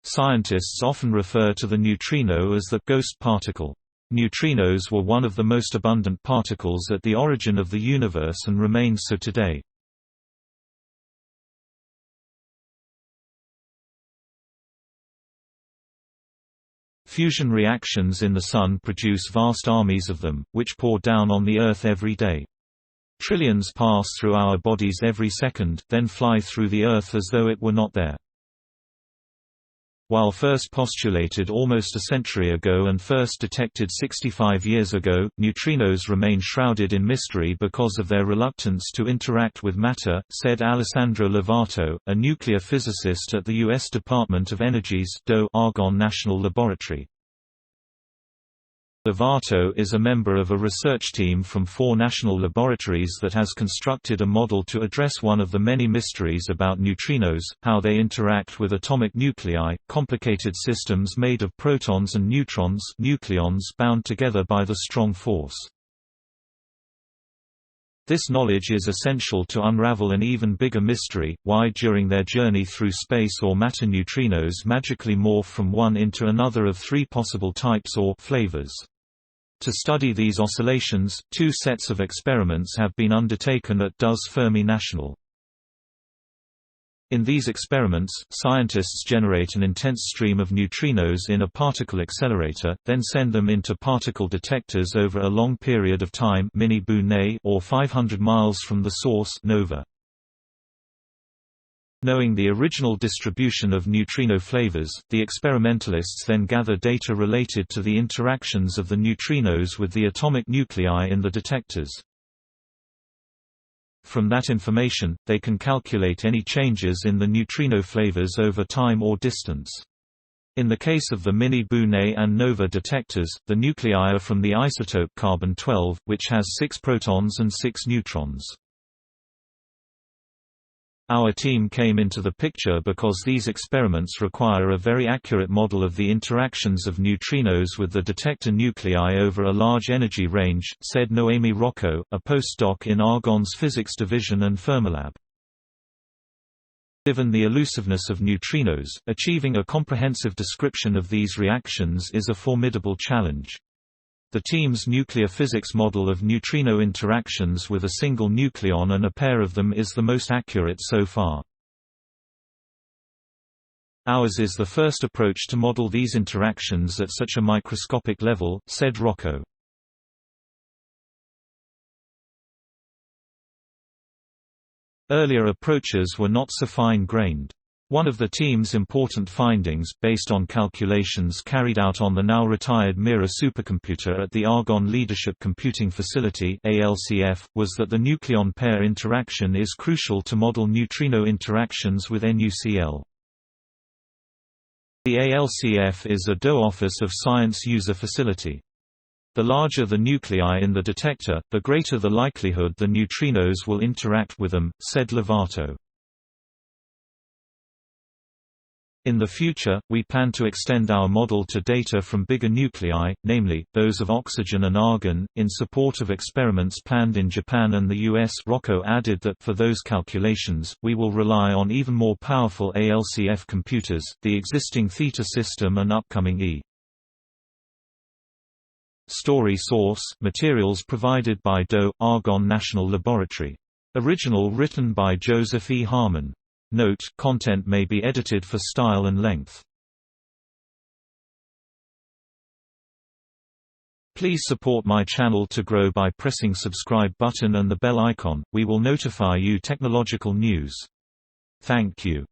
Scientists often refer to the neutrino as the ghost particle. Neutrinos were one of the most abundant particles at the origin of the universe and remain so today. Fusion reactions in the Sun produce vast armies of them, which pour down on the Earth every day. Trillions pass through our bodies every second, then fly through the Earth as though it were not there. While first postulated almost a century ago and first detected 65 years ago, neutrinos remain shrouded in mystery because of their reluctance to interact with matter, said Alessandro Lovato, a nuclear physicist at the U.S. Department of Energy's Argonne National Laboratory. Lovato is a member of a research team from 4 national laboratories that has constructed a model to address one of the many mysteries about neutrinos, how they interact with atomic nuclei, complicated systems made of protons and neutrons, nucleons bound together by the strong force. This knowledge is essential to unravel an even bigger mystery, why during their journey through space or matter neutrinos magically morph from one into another of 3 possible types or flavors. To study these oscillations, 2 sets of experiments have been undertaken at DUS Fermi National. In these experiments, scientists generate an intense stream of neutrinos in a particle accelerator, then send them into particle detectors over a long period of time or 500 miles from the source nova. Knowing the original distribution of neutrino flavors, the experimentalists then gather data related to the interactions of the neutrinos with the atomic nuclei in the detectors. From that information, they can calculate any changes in the neutrino flavors over time or distance. In the case of the mini-Boole and nova detectors, the nuclei are from the isotope carbon-12, which has 6 protons and 6 neutrons. Our team came into the picture because these experiments require a very accurate model of the interactions of neutrinos with the detector nuclei over a large energy range, said Noemi Rocco, a postdoc in Argonne's Physics Division and Fermilab. Given the elusiveness of neutrinos, achieving a comprehensive description of these reactions is a formidable challenge. The team's nuclear physics model of neutrino interactions with a single nucleon and a pair of them is the most accurate so far. Ours is the first approach to model these interactions at such a microscopic level, said Rocco. Earlier approaches were not so fine-grained. One of the team's important findings, based on calculations carried out on the now-retired Mira supercomputer at the Argonne Leadership Computing Facility (ALCF), was that the nucleon-pair interaction is crucial to model neutrino interactions with NuCl. The ALCF is a DOE Office of Science user facility. The larger the nuclei in the detector, the greater the likelihood the neutrinos will interact with them, said Lovato. In the future, we plan to extend our model to data from bigger nuclei, namely, those of oxygen and argon, in support of experiments planned in Japan and the US. Rocco added that for those calculations, we will rely on even more powerful ALCF computers, the existing Theta system and upcoming E. Story source: materials provided by Argonne National Laboratory. Original written by Joseph E. Harmon. Note: content may be edited for style and length. Please support my channel to grow by pressing subscribe button and the bell icon. We will notify you technological news. Thank you.